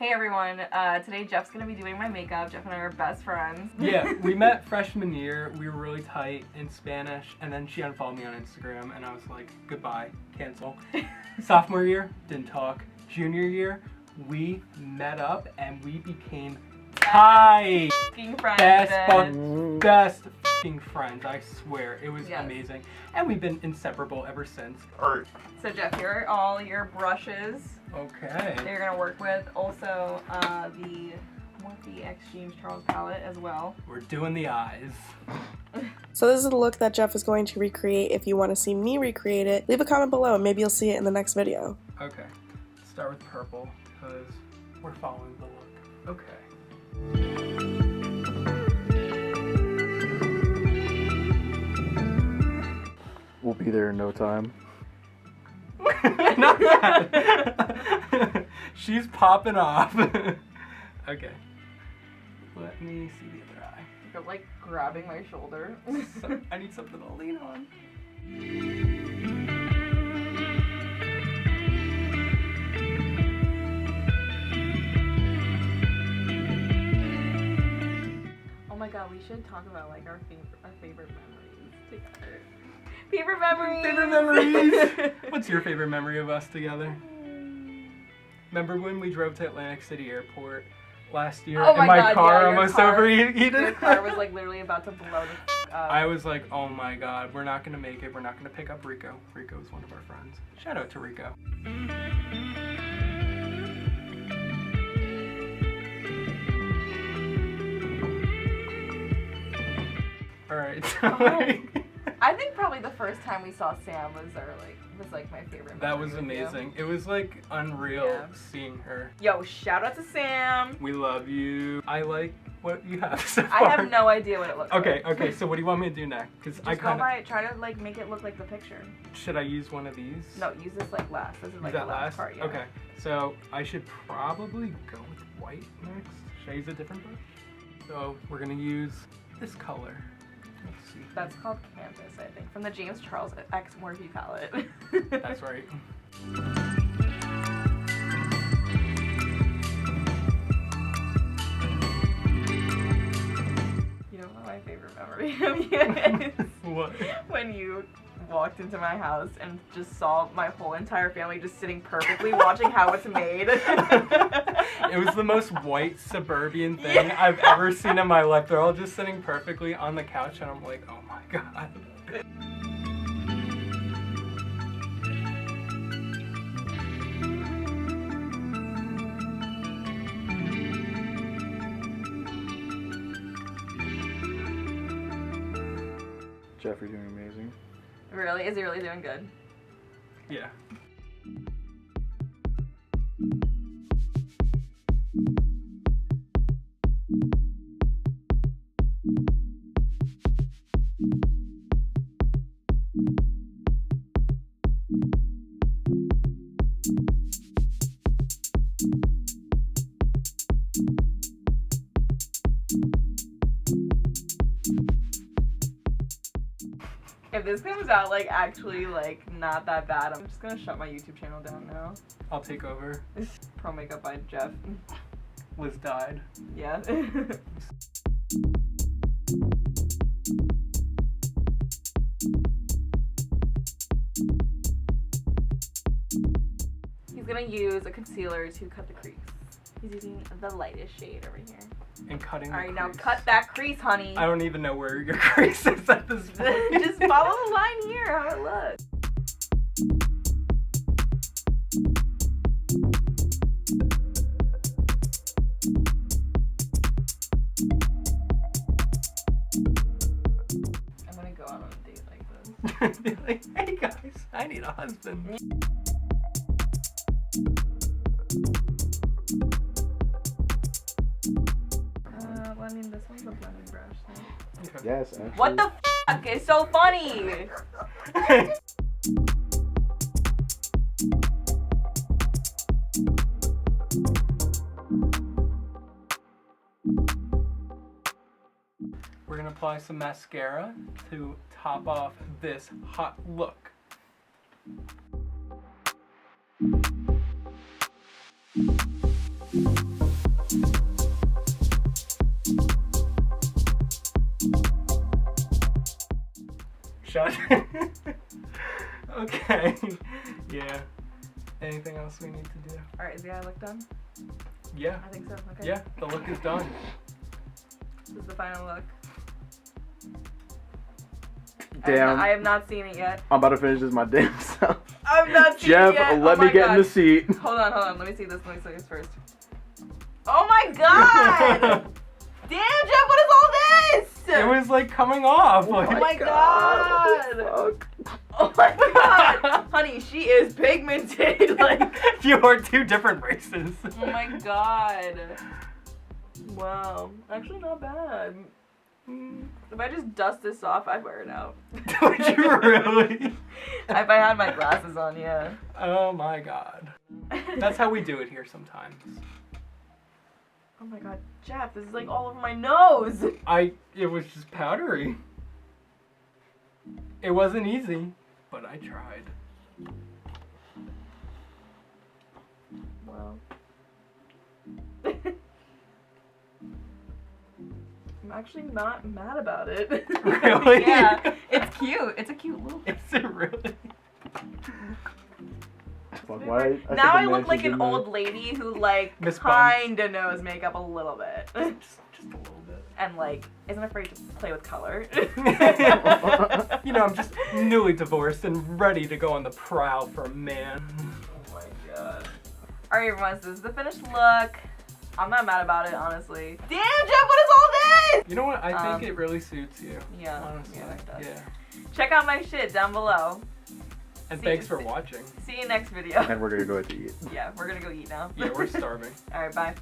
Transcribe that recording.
Hey everyone, today Jeff's gonna be doing my makeup. Jeff and I are best friends. Yeah, we met freshman year, we were really tight in Spanish, and then she unfollowed me on Instagram, and I was like, goodbye, cancel. Sophomore year, didn't talk. Junior year, we met up, and we became tight. F***ing friends. Best f***ing friends, I swear. It was Yes. amazing. And we've been inseparable ever since. So Jeff, here are all your brushes Okay. that you're gonna work with. Also, the Morphe X James Charles palette as well. We're doing the eyes. So this is the look that Jeff is going to recreate. If you want to see me recreate it, leave a comment below and maybe you'll see it in the next video. Okay. Start with purple, because we're following the look. Okay. We'll be there in no time. Not yet. She's popping off. Okay. Let me see the other eye. You're like grabbing my shoulder. I need something to lean on. Oh my god, we should talk about like our favorite memories together. Favorite memories. Favorite memories. What's your favorite memory of us together? Remember when we drove to Atlantic City Airport last year Oh my and my God, car yeah, your almost car- overheated? Your car was like literally about to blow the f up. I was like, oh my god, we're not gonna make it. We're not gonna pick up Rico. Rico is one of our friends. Shout out to Rico. Alright, so I think probably the first time we saw Sam was my favorite. that memory was with you. amazing. It was like unreal Yeah. seeing her. Yo, shout out to Sam. We love you. I like what you have so I far. have no idea what it looks Okay, like. okay, so what do you want me to do next? Because I Just go kind by of... it. Try to like make it look like the picture. Should I use one of these? No, use this like last. This is like Is that the last last? part. Yeah. Okay, so I should probably go with white next. Should I use a different brush? So we're gonna use this color. Let's see. That's called Canvas, I think, from the James Charles X Morphe palette. That's right. You know what my favorite memory of you is? What? When you walked into my house and just saw my whole entire family just sitting perfectly watching how it's made. It was the most white suburban thing I've ever seen in my life. They're all just sitting perfectly on the couch and I'm like, oh my god. Jeff, you're doing amazing. Really? Is he really doing good? Yeah. If this comes out like actually like not that bad, I'm just gonna shut my YouTube channel down now. I'll take over. Pro makeup by Jeff. Liz died. Yeah. He's gonna use a concealer to cut the crease. He's using the lightest shade over here. And cutting the Alright, now crease. cut that crease, honey. I don't even know where your crease is at this point. Just follow the line here, how it looks. I'm gonna go out on a date like this. Be like, hey guys, I need a husband. Well, I mean, this one's a blending brush. So. Okay. Yes, actually. What the f***? It's so funny! We're gonna apply some mascara to top off this hot look. Shut. Okay. Yeah. Anything else we need to do? Alright, is the eye look done? Yeah. I think so. Okay. Yeah. The look is done. This is the final look. Damn. I have not seen it yet. I'm about to finish this my damn self. I've not seen Jeff, it yet. let Oh me my get in the God. seat. Hold on. Let me see this first. Oh my god! Damn, Jeff, what is all this? It was like coming off. Oh Like, my god! Fuck. Oh my god! Honey, she is pigmented. Like, you are two different races. oh my god. Wow. Actually, not bad. If I just dust this off, I'd wear it out. Would you really? If I had my glasses on, yeah. Oh my god. That's how we do it here sometimes. Oh my god, Jeff, this is like all over my nose. It was just powdery. It wasn't easy, but I tried. Wow. I'm actually not mad about it. Really? Yeah, it's cute. It's a cute look. Is it really? Fuck, why? Now I said the look like mansions an in old lady who like Miss Bums. kinda knows makeup a little bit. Just a little bit. And like isn't afraid to play with color. You know, I'm just newly divorced and ready to go on the prowl for a man. Oh my god. Alright everyone, so this is the finished look. I'm not mad about it, honestly. Damn, Jeff, what is all this? You know what? I think it really suits you. Yeah, Honestly. yeah, it does. Yeah. Check out my shit down below. And See- thanks for see- watching. See you next video. And we're gonna go to eat. Yeah, we're gonna go eat now. Yeah, we're starving. Alright, bye.